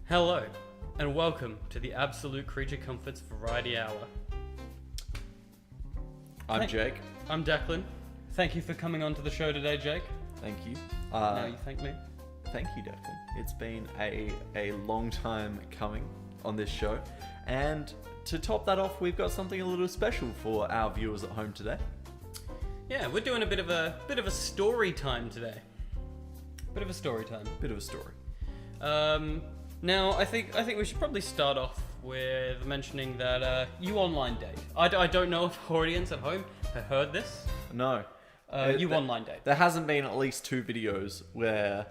Hello, and welcome to the Absolute Creature Comforts Variety Hour. I'm Jake. I'm Declan. Thank you for coming on to the show today, Jake. Thank you. Now you thank me. Thank you, Declan. It's been a long time coming on this show, and to top that off, we've got something a little special for our viewers at home today. Yeah, we're doing a bit of a story time today. Bit of a story time. Bit of a story. Now I think we should probably start off with mentioning that you online date. I don't know if our audience at home have heard this. No. Online date. There hasn't been at least 2 videos where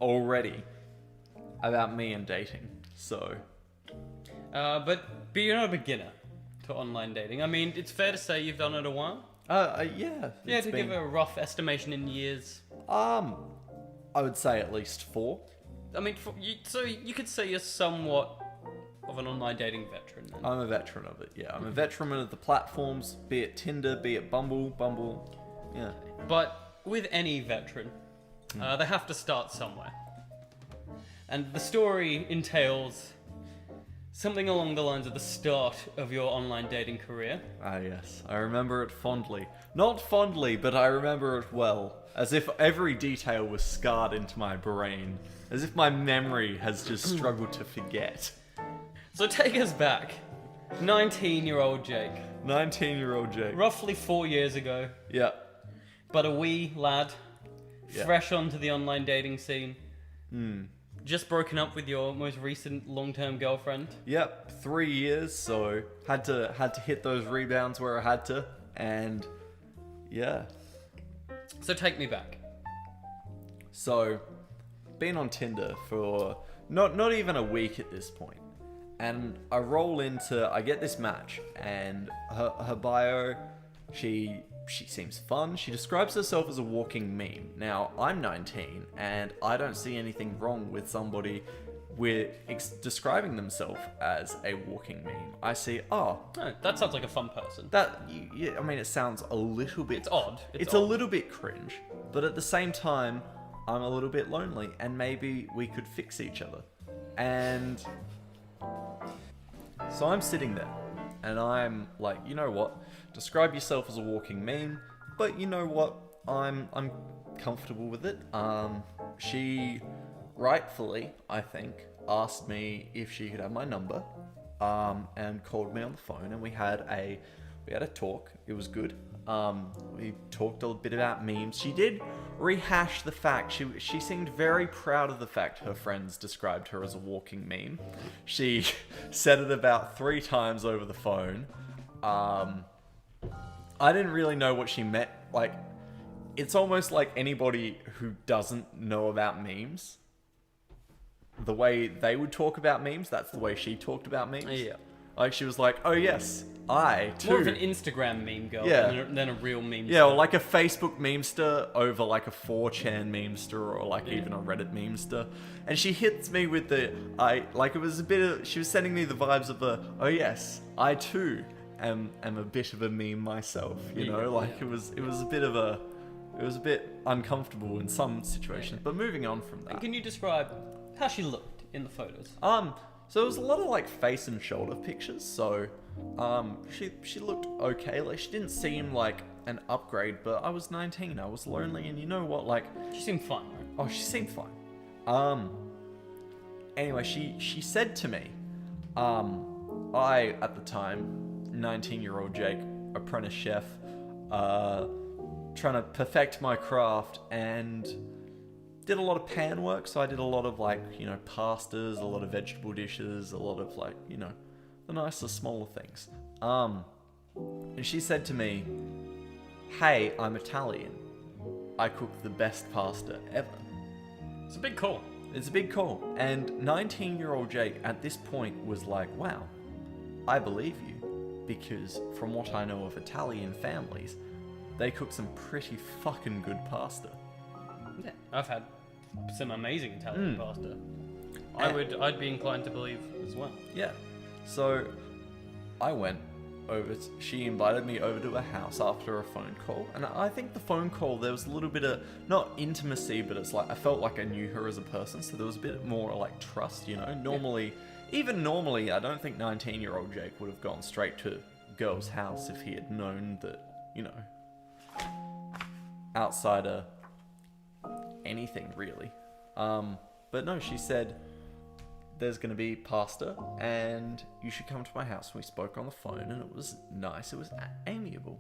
already about me and dating. So. But you're not a beginner to online dating. I mean, it's fair to say you've done it a while. Yeah. Yeah, to give a rough estimation in years. I would say at least 4. I mean, so you could say you're somewhat of an online dating veteran then. I'm a veteran of it, yeah. I'm a veteran of the platforms, be it Tinder, be it Bumble, yeah. But with any veteran, they have to start somewhere. And the story entails something along the lines of the start of your online dating career. Ah, yes. I remember it fondly. Not fondly, but I remember it well. As if every detail was scarred into my brain. As if my memory has just struggled to forget. So take us back. 19-year-old Jake. 19-year-old Jake. Roughly 4 years ago. Yeah. But a wee lad. Yeah. Fresh onto the online dating scene. Hmm. Just broken up with your most recent long-term girlfriend. Yep. 3 years, so had to hit those rebounds where I had to. And yeah. So take me back. So, been on Tinder for not even a week at this point, and I get this match, and her bio, she seems fun. She describes herself as a walking meme. Now, I'm 19, and I don't see anything wrong with somebody describing themselves as a walking meme. I see, that sounds like a fun person. I mean, it sounds a little bit... It's odd. It's a little bit cringe, but at the same time, I'm a little bit lonely, and maybe we could fix each other. And so I'm sitting there, and I'm like, you know what? Describe yourself as a walking meme, but you know what? I'm comfortable with it. She rightfully, I think, asked me if she could have my number, and called me on the phone, and we had a talk. It was good. We talked a bit about memes. She did rehash the fact. She seemed very proud of the fact her friends described her as a walking meme. She said it about 3 times over the phone. I didn't really know what she meant. Like, it's almost like anybody who doesn't know about memes, the way they would talk about memes, that's the way she talked about memes. Yeah. Like, she was like, oh yes, I too. More of an Instagram meme girl than a real meme Yeah, or like a Facebook memester over like a 4chan memester, or like even a Reddit memester. And she hits me with she was sending me the vibes of oh yes, I too am a bit of a meme myself, you know? Like, it was a bit uncomfortable in some situations. But moving on from that. And can you describe how she looked in the photos? So it was a lot of like face and shoulder pictures. So, she looked okay. Like, she didn't seem like an upgrade, but I was 19. I was lonely, and you know what? Like, She seemed fine, right? oh, she seemed fine. Anyway, she said to me, I at the time, 19-year-old Jake, apprentice chef, trying to perfect my craft, and did a lot of pan work. So I did a lot of like, pastas, a lot of vegetable dishes, a lot of like, the nicer, smaller things. And she said to me, hey, I'm Italian. I cook the best pasta ever. It's a big call. It's a big call. And 19-year-old Jake at this point was like, wow, I believe you. Because from what I know of Italian families, they cook some pretty fucking good pasta. Yeah, I've had some amazing Italian pasta. I'd be inclined to believe as well. Yeah. So I went, she invited me over to her house after a phone call. And I think the phone call, there was a little bit of, not intimacy, but it's like, I felt like I knew her as a person. So there was a bit more like trust, you know? Normally, I don't think 19-year-old Jake would have gone straight to girl's house if he had known that, you know, outside of anything really. But no, she said, there's going to be pasta and you should come to my house. We spoke on the phone and it was nice. It was amiable.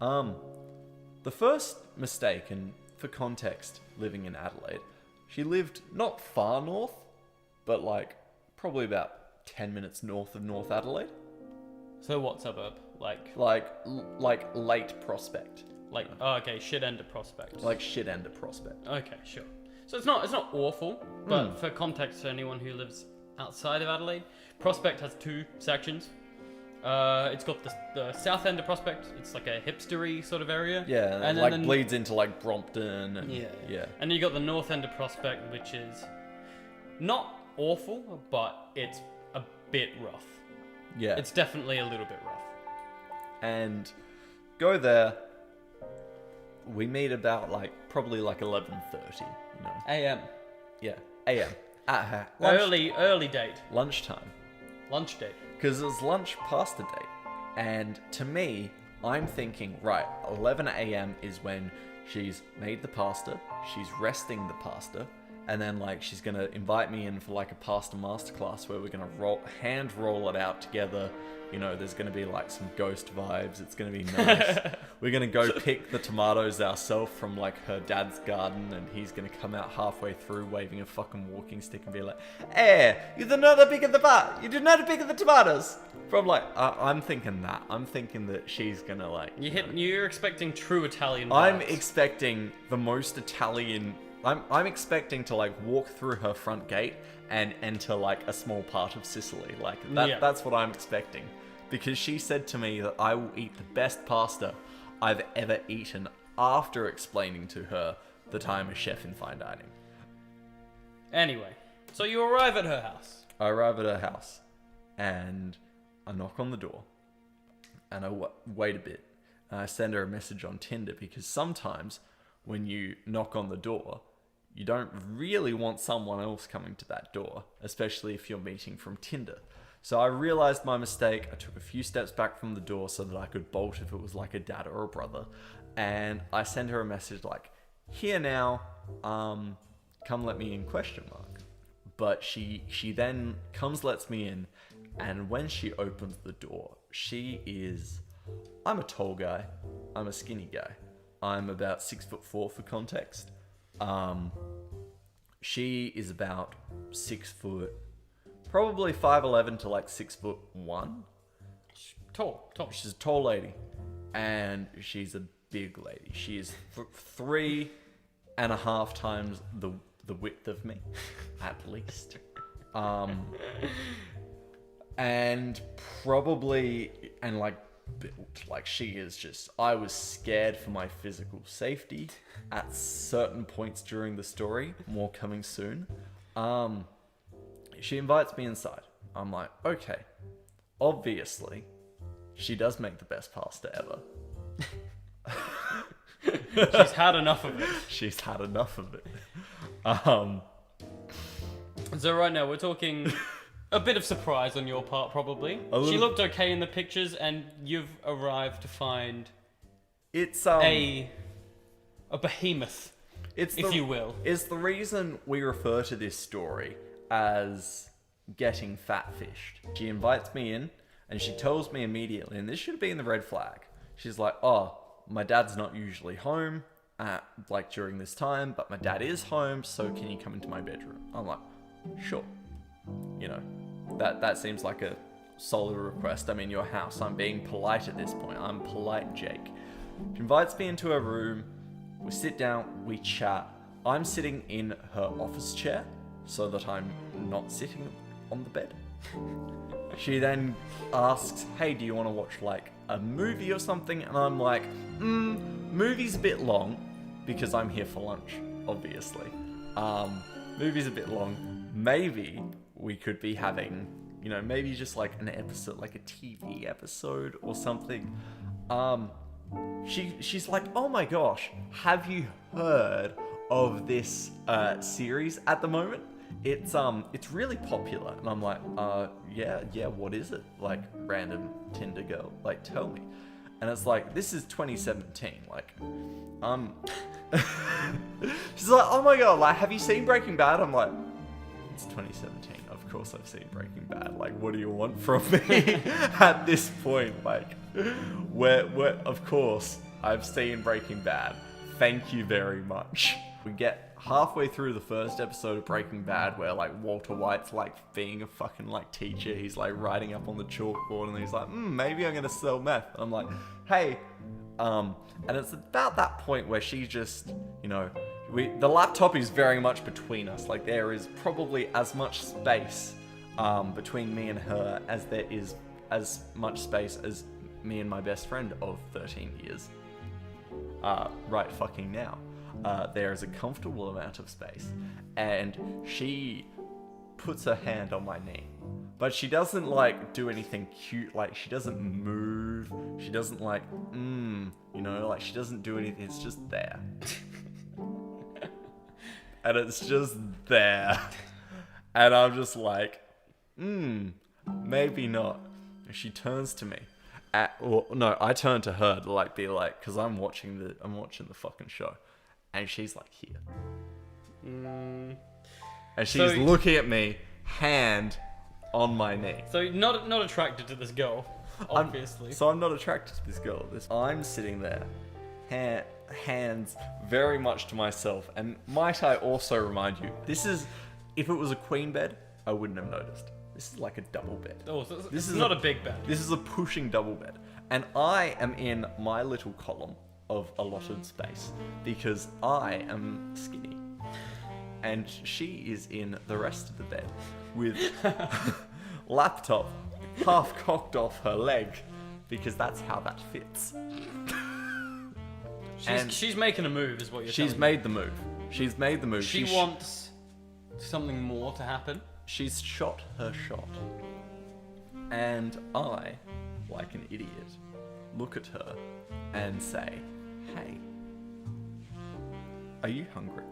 The first mistake, and for context, living in Adelaide, she lived not far north, but like probably about 10 minutes north of North Adelaide. So what suburb? Like late Prospect. Like, oh, okay, shit end of Prospect. Like shit end of Prospect. Okay, sure. So it's not awful, but for context to anyone who lives outside of Adelaide, Prospect has two sections. It's got the south end of Prospect. It's like a hipstery sort of area. Yeah, and like bleeds into like Brompton. And, yeah. And then you got the north end of Prospect, which is not awful, but it's a bit rough. Yeah. It's definitely a little bit rough. And go there. We meet about probably 11:30, you know. AM. Yeah, AM. At her Early date. lunchtime. Lunch date. Because it was lunch pasta date. And to me, I'm thinking, right, 11 AM is when she's made the pasta, she's resting the pasta, and then she's gonna invite me in for a pasta masterclass where we're gonna hand roll it out together. You know, there's gonna be some ghost vibes. It's gonna be nice. We're gonna go pick the tomatoes ourselves from her dad's garden, and he's gonna come out halfway through waving a fucking walking stick and be like, "Hey, you did not pick the You did not pick the tomatoes." From I'm thinking that. I'm thinking that she's gonna You're expecting true Italian vibes. I'm expecting the most Italian. I'm expecting to walk through her front gate and enter a small part of Sicily. That's what I'm expecting. Because she said to me that I will eat the best pasta I've ever eaten after explaining to her that I'm a chef in fine dining. Anyway, so you arrive at her house. I arrive at her house and I knock on the door and I wait a bit and I send her a message on Tinder, because sometimes when you knock on the door, you don't really want someone else coming to that door, especially if you're meeting from Tinder. So I realized my mistake. I took a few steps back from the door so that I could bolt if it was a dad or a brother. And I sent her a message "Here now, come let me in, ? But she then lets me in. And when she opens the door, I'm a tall guy. I'm a skinny guy. I'm about 6'4" for context. She is about 6 foot, probably 5'11" to 6'1". Tall. She's a tall lady, and she's a big lady. She is 3.5 times the width of me, at least. And probably built she is just. I was scared for my physical safety at certain points during the story. More coming soon. She invites me inside. I'm like, okay. Obviously, she does make the best pasta ever. She's had enough of it. She's had enough of it. So right now we're talking a bit of surprise on your part, probably. She looked okay in the pictures, and you've arrived to find it's a behemoth, if you will. It's the reason we refer to this story as getting fat-fished. She invites me in, and she tells me immediately, and this should be in the red flag. She's like, "Oh, my dad's not usually home at during this time, but my dad is home, so can you come into my bedroom?" I'm like, "Sure." You know, that seems like a solid request. I'm in your house. I'm being polite at this point. I'm polite, Jake. She invites me into her room. We sit down. We chat. I'm sitting in her office chair so that I'm not sitting on the bed. She then asks, "Hey, do you want to watch a movie or something?" And I'm like, movie's a bit long because I'm here for lunch, obviously. Movie's a bit long. Maybe we could be having you know, maybe just like an episode, like a TV episode or something. She's like, oh my gosh, have you heard of this series at the moment? It's really popular. And I'm like, yeah, what is it? Like, random Tinder girl, like, tell me. And it's like, this is 2017, like, she's like, oh my god, like, have you seen Breaking Bad? I'm like, it's 2017, of course I've seen Breaking Bad, like, what do you want from me at this point? Like, where, of course, I've seen Breaking Bad, thank you very much. We get halfway through the first episode of Breaking Bad where, like, Walter White's, like, being a fucking, like, teacher. He's, like, writing up on the chalkboard and he's like, maybe I'm gonna sell meth. And I'm like, hey, and it's about that point where she just, you know, the laptop is very much between us. Like, there is probably as much space between me and her as there is as much space as me and my best friend of 13 years. Right fucking now. There is a comfortable amount of space, and she puts her hand on my knee, but she doesn't like do anything cute, like she doesn't move, she doesn't like, you know, like she doesn't do anything, it's just there. And it's just there. And I'm just like, maybe not. And she turns to me. No, I turn to her to like be like, because I'm watching the fucking show. And she's like, here. And she's looking at me, hand on my knee. So not attracted to this girl, obviously. I'm not attracted to this girl. I'm sitting there, hands very much to myself. And might I also remind you, this is, if it was a queen bed, I wouldn't have noticed. This is like a double bed. Oh, so this is not a big bed. This is a pushing double bed. And I am in my little column of allotted space because I am skinny. And she is in the rest of the bed with laptop half cocked off her leg because that's how that fits. She's making a move is what you're saying. She's made the move. She's made the move. She wants something more to happen. She's shot her shot. And I, like an idiot, look at her and say, hey, are you hungry?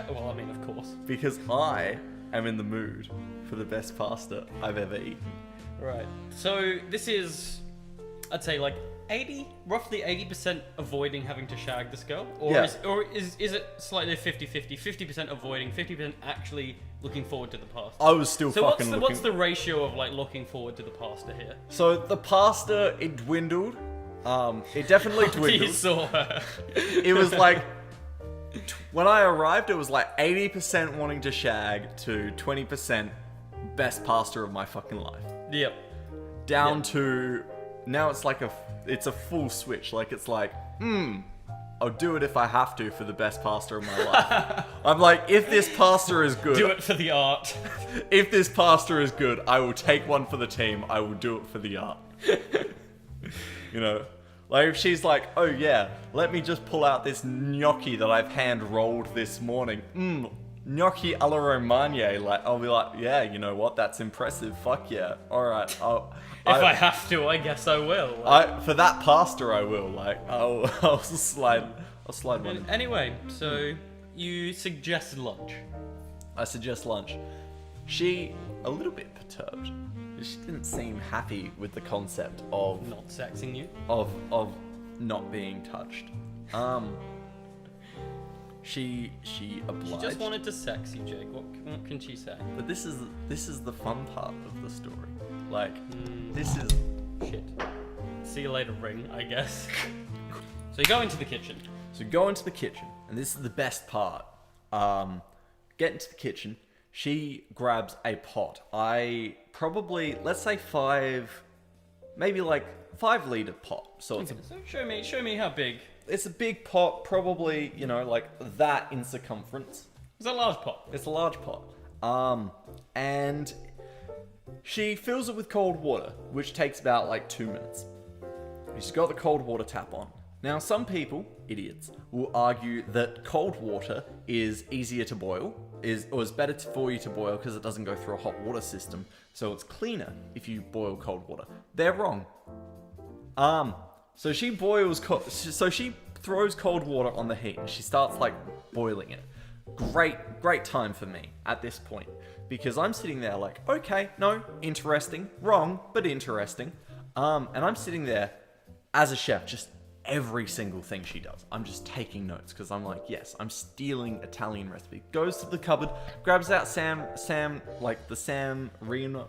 Well, I mean, of course. Because I am in the mood for the best pasta I've ever eaten. Right. So this is, I'd say, like roughly 80% avoiding having to shag this girl, or Yeah. is it slightly 50-50? 50% avoiding, 50% actually looking forward to the pasta. I was still So fucking looking. what's the ratio of like looking forward to the pasta here? So the pasta, it dwindled. It definitely dwindled. You saw her. It was like, when I arrived, it was like 80% wanting to shag to 20% best pasta of my fucking life. Yep. Down to, now it's like it's a full switch. Like it's like, I'll do it if I have to for the best pasta of my life. I'm like, if this pasta is good. Do it for the art. If this pasta is good, I will take one for the team. I will do it for the art. You know? Like if she's like, oh yeah, let me just pull out this gnocchi that I've hand rolled this morning. Gnocchi alla Romagne. Like, I'll be like, yeah, you know what? That's impressive. Fuck yeah. Alright. If I have to, I guess I will. For that pasta, I will. Like, I'll slide one. Anyway, so you suggest lunch. I suggest lunch. She, a little bit perturbed. She didn't seem happy with the concept of Not sexing you. of not being touched. She obliged. She just wanted to sex you, Jake. What can she say? But this is the fun part of the story. Like, this is Shit. See you later, ring, I guess. So you go into the kitchen. So go into the kitchen, and this is the best part. Get into the kitchen. She grabs a pot. Let's say 5-liter pot. So it's So show me how big. it's a big pot, probably, you know, like that in circumference. It's a large pot. It's a large pot. And she fills it with cold water, which takes about like 2 minutes. She's got the cold water tap on. Now, some people, idiots, will argue that cold water is easier to boil, or is better for you to boil because it doesn't go through a hot water system, so it's cleaner if you boil cold water. They're wrong. So she throws cold water on the heat and she starts like boiling it. Great time for me at this point, because I'm sitting there like, okay, no, interesting, wrong, but interesting. And I'm sitting there as a chef, just every single thing she does, I'm just taking notes because I'm like, yes, I'm stealing Italian recipe. Goes to the cupboard, grabs out San Remo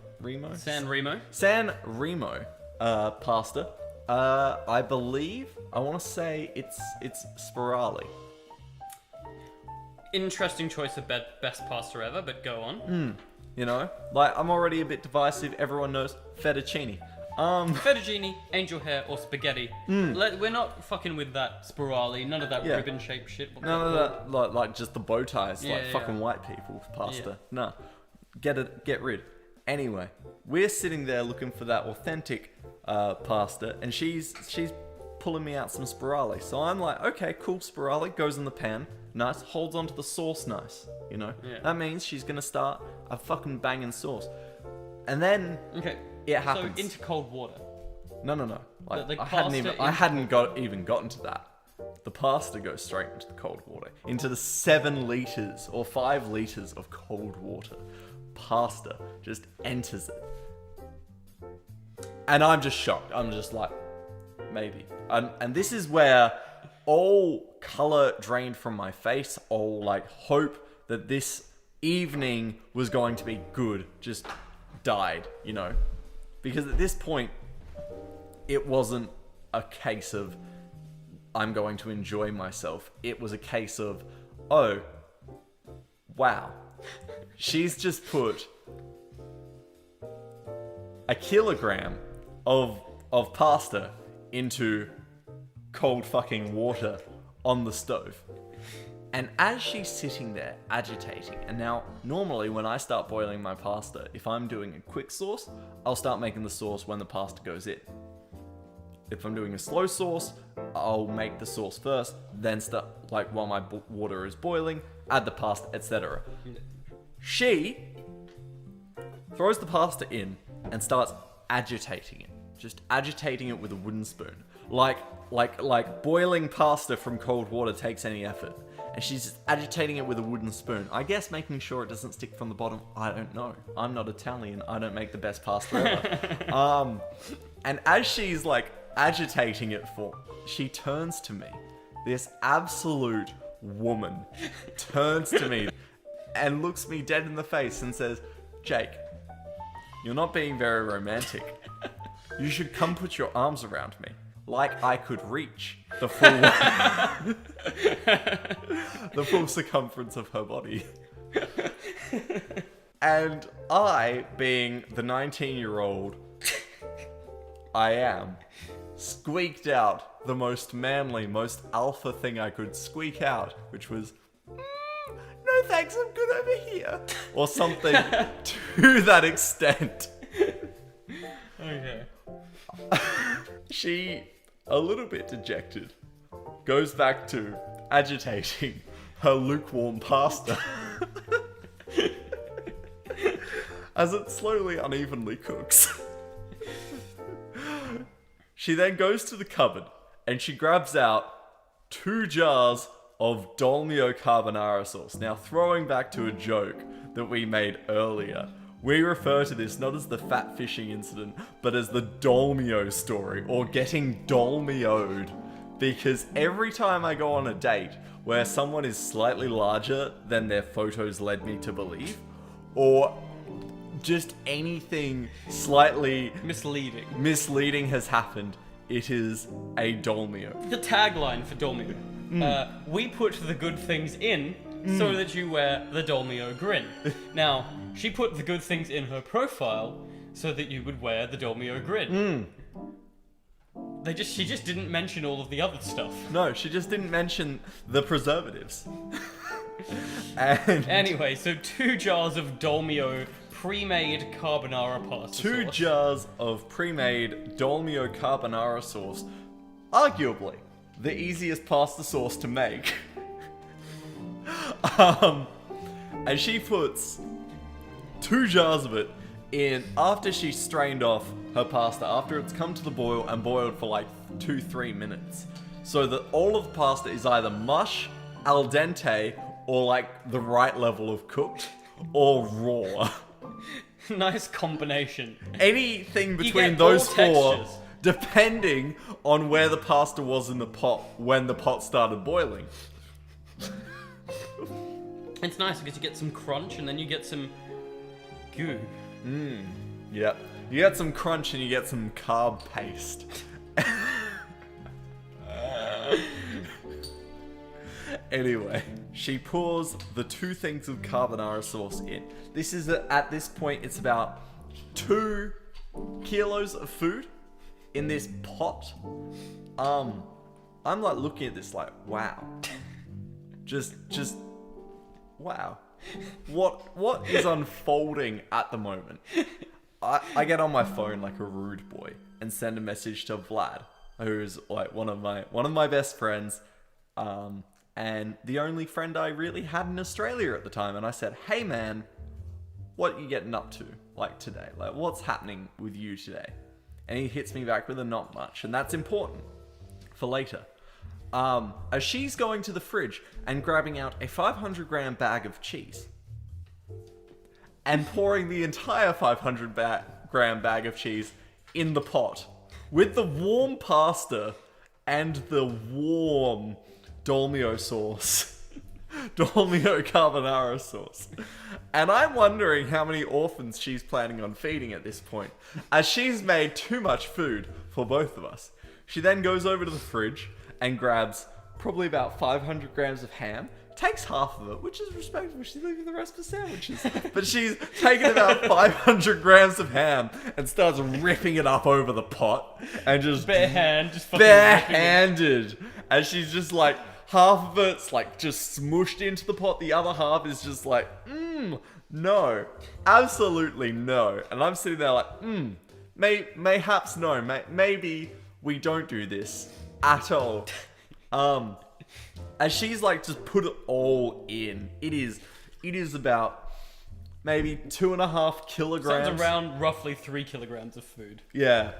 pasta. I believe, I want to say it's spirali. Interesting choice of best pasta ever, but go on. You know, like I'm already a bit divisive. Everyone knows fettuccine. Fettuccine, angel hair, or spaghetti. We're not fucking with that spirali. None of that Yeah. ribbon-shaped shit. None of that, like just the bow ties, Yeah, like yeah, fucking yeah. white people pasta. Yeah. Nah, get rid. Anyway, we're sitting there looking for that authentic pasta, and she's pulling me out some spirali. So I'm like, okay, cool, spirali goes in the pan, nice, holds onto the sauce, nice. You know, Yeah. that means she's gonna start a fucking banging sauce, and then Okay. it happens. So into cold water. No. Like, The I hadn't pasta even gotten to that. The pasta goes straight into the cold water, into the 7 liters or 5 liters of cold water. Pasta just enters it, and I'm just shocked. I'm just like, maybe. And this is where all color drained from my face, all like hope that this evening was going to be good, just died, you know. Because at this point, it wasn't a case of I'm going to enjoy myself. It was a case of, oh, wow. She's just put a kilogram of pasta into cold fucking water on the stove. And as she's sitting there agitating, and now normally when I start boiling my pasta, if I'm doing a quick sauce, I'll start making the sauce when the pasta goes in. If I'm doing a slow sauce, I'll make the sauce first, then start, like while my water is boiling, add the pasta, etc. She throws the pasta in and starts agitating it. Just agitating it with a wooden spoon. Like boiling pasta from cold water takes any effort. And she's just agitating it with a wooden spoon. I guess making sure it doesn't stick from the bottom. I don't know. I'm not Italian. I don't make the best pasta ever. And as she's like agitating it she turns to me. This absolute woman turns to me and looks me dead in the face and says, Jake, you're not being very romantic. You should come put your arms around me. Like I could reach the full the full circumference of her body. And I, being the 19-year-old I am, squeaked out the most manly, most alpha thing I could squeak out, which was, no thanks, I'm good over here. Or something to that extent. Okay. She, a little bit dejected, goes back to agitating her lukewarm pasta as it slowly, unevenly cooks. She then goes to the cupboard and she grabs out 2 jars of Dolmio carbonara sauce. Now, throwing back to a joke that we made earlier, we refer to this not as the fat fishing incident, but as the Dolmio story, or getting Dolmio'd. Because every time I go on a date where someone is slightly larger than their photos led me to believe, or just anything slightly misleading has happened, it is a Dolmio. The tagline for Dolmio. We put the good things in so that you wear the Dolmio grin. Now, she put the good things in her profile so that you would wear the Dolmio grin. She just didn't mention all of the other stuff. No, she just didn't mention the preservatives. And Anyway, so 2 jars of Dolmio pre-made carbonara pasta 2 jars of pre-made Dolmio carbonara sauce. Arguably, the easiest pasta sauce to make. And she puts 2 jars of it in after she strained off her pasta, after it's come to the boil and boiled for like 2-3 minutes. So that all of the pasta is either mush, al dente, or like the right level of cooked, or raw. Nice combination. Anything You between get those all 4, textures. depending on where the pasta was in the pot when the pot started boiling. It's nice because you get some crunch and then you get some goo. Yep. You get some crunch and you get some carb paste. Anyway, she pours the 2 things of carbonara sauce in. This is, at this point, it's about 2 kilos of food in this pot. I'm like looking at this like, wow. Just, wow. What is unfolding at the moment? I get on my phone like a rude boy and send a message to Vlad, who's like one of my best friends, and the only friend I really had in Australia at the time. And I said, "Hey man, what are you getting up to like today? Like what's happening with you today?" And he hits me back with a not much, and that's important for later. As she's going to the fridge and grabbing out a 500-gram bag of cheese and pouring the entire 500-gram bag of cheese in the pot with the warm pasta and the warm Dolmio sauce. Dolmio carbonara sauce. And I'm wondering how many orphans she's planning on feeding at this point, as she's made too much food for both of us. She then goes over to the fridge and grabs probably about 500 grams of ham, takes half of it, which is respectable. She's leaving the rest for sandwiches. But she's taken about 500 grams of ham and starts ripping it up over the pot and just barehanded. And she's just like, half of it's like just smooshed into the pot. The other half is just like, no, absolutely no. And I'm sitting there like, mayhaps no, maybe we don't do this at all. As she's like just put it all in. It is about maybe 2.5 kilograms. Sounds around roughly 3 kilograms of food. Yeah.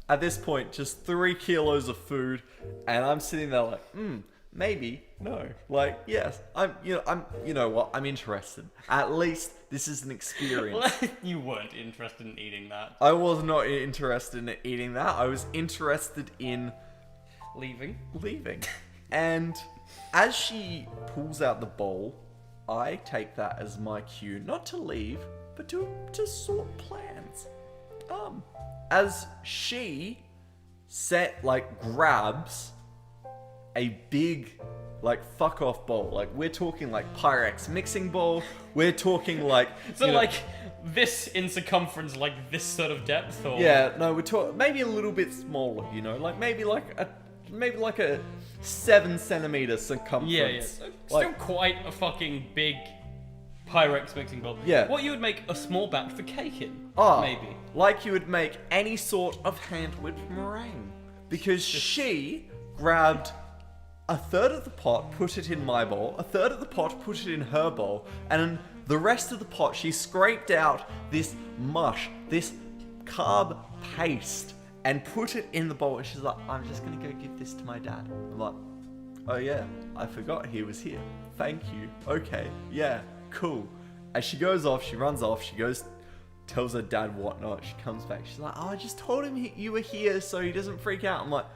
At this point, just 3 kilos of food, and I'm sitting there like, maybe, no. Like, yes, you know what? I'm interested. At least this is an experience. You weren't interested in eating that. I was not interested in eating that. I was interested in leaving. And as she pulls out the bowl, I take that as my cue, not to leave, but to sort plans. As she grabs a big, fuck off bowl. Like, we're talking Pyrex mixing bowl. We're talking this in circumference, this sort of depth, or yeah, no, we're talking maybe a little bit smaller. Maybe a 7 centimeter circumference. Yeah. Still quite a fucking big Pyrex mixing bowl. Yeah. What you would make a small batch for cake in, maybe. Like you would make any sort of hand-whipped meringue. Because she grabbed a third of the pot, put it in my bowl, a third of the pot, put it in her bowl, and the rest of the pot, she scraped out this mush, this carb paste, and put it in the bowl. And she's like, I'm just gonna go give this to my dad. I'm like, oh yeah, I forgot he was here. Thank you. Okay, yeah, cool. As she goes off, she runs off, she goes, tells her dad whatnot. She comes back, she's like, oh, I just told him you were here so he doesn't freak out. I'm like,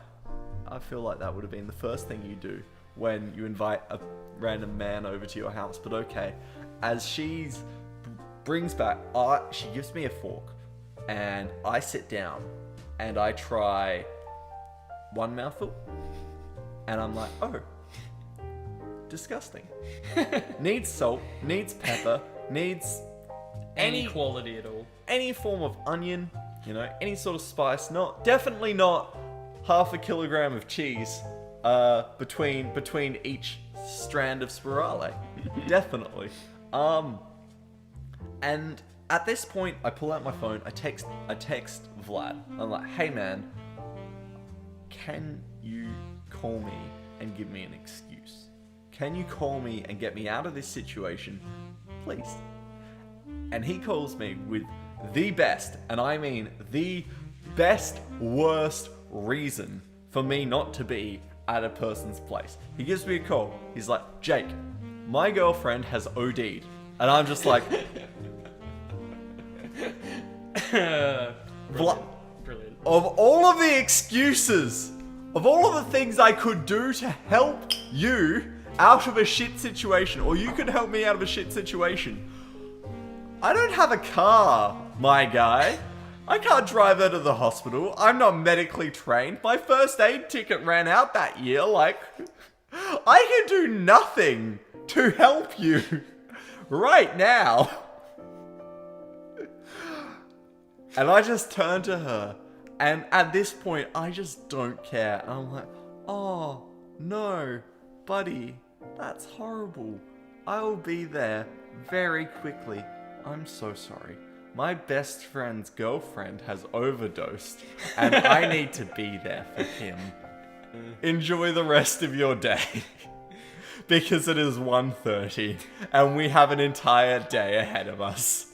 I feel like that would have been the first thing you do when you invite a random man over to your house, but okay. As she brings back, she gives me a fork, and I sit down, and I try one mouthful, and I'm like, oh, disgusting. Needs salt, needs pepper, needs any quality at all. Any form of onion, any sort of spice. Definitely not half a kilogram of cheese between each strand of spirale. Definitely. And at this point, I pull out my phone, I text Vlad. I'm like, hey man, can you call me and give me an excuse? Can you call me and get me out of this situation, please? And he calls me with the best, and I mean the best, worst reason for me not to be at a person's place. He gives me a call. He's like, Jake, my girlfriend has OD'd. And I'm just like... Brilliant. Of all of the excuses, of all of the things I could do to help you out of a shit situation, or you could help me out of a shit situation, I don't have a car, my guy. I can't drive her to the hospital. I'm not medically trained. My first aid ticket ran out that year. Like, I can do nothing to help you right now. And I just turn to her, and at this point, I just don't care. And I'm like, oh, no, buddy, that's horrible. I will be there very quickly. I'm so sorry. My best friend's girlfriend has overdosed, and I need to be there for him. Enjoy the rest of your day. Because it is 1:30, and we have an entire day ahead of us.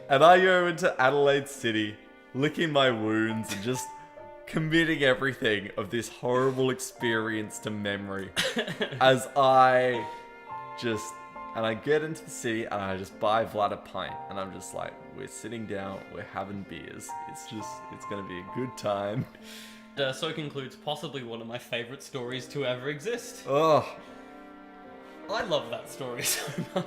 And I go into Adelaide City, licking my wounds and just committing everything of this horrible experience to memory. As I get into the city and I just buy Vlad a pint. And I'm just like, we're sitting down, we're having beers. It's gonna be a good time. So concludes possibly one of my favorite stories to ever exist. Ugh. I love that story so much.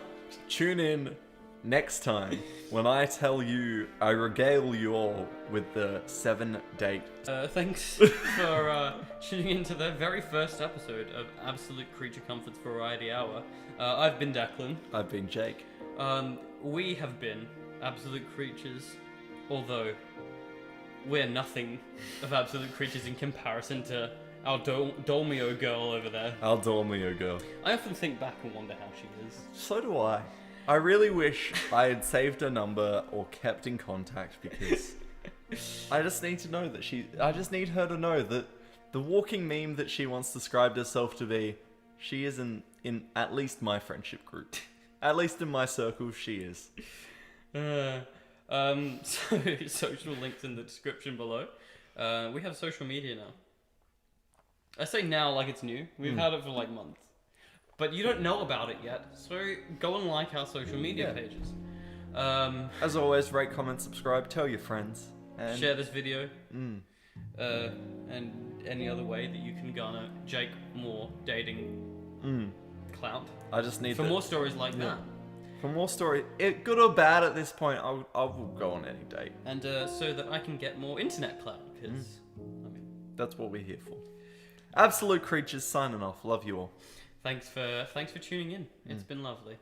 Tune in next time when I tell you, I regale you all with the 7-date. Thanks for tuning into the very first episode of Absolute Creature Comforts Variety Hour. I've been Declan. I've been Jake. We have been Absolute Creatures, although we're nothing of Absolute Creatures in comparison to our Dolmio girl over there. Our Dolmio girl. I often think back and wonder how she is. So do I. I really wish I had saved her number or kept in contact, because I just need to know that I just need her to know that the walking meme that she once described herself to be, she is in at least my friendship group. At least in my circle, she is. So social links in the description below. We have social media now. I say now like it's new. We've had it for like months. But you don't know about it yet, so go and like our social media pages. As always, rate, comment, subscribe, tell your friends. And share this video. And any other way that you can garner Jake more dating clout. I just need more stories like that. For more story, good or bad at this point, I will go on any date. And so that I can get more internet clout, because I mean, that's what we're here for. Absolute Creatures signing off. Love you all. Thanks for tuning in. It's been lovely.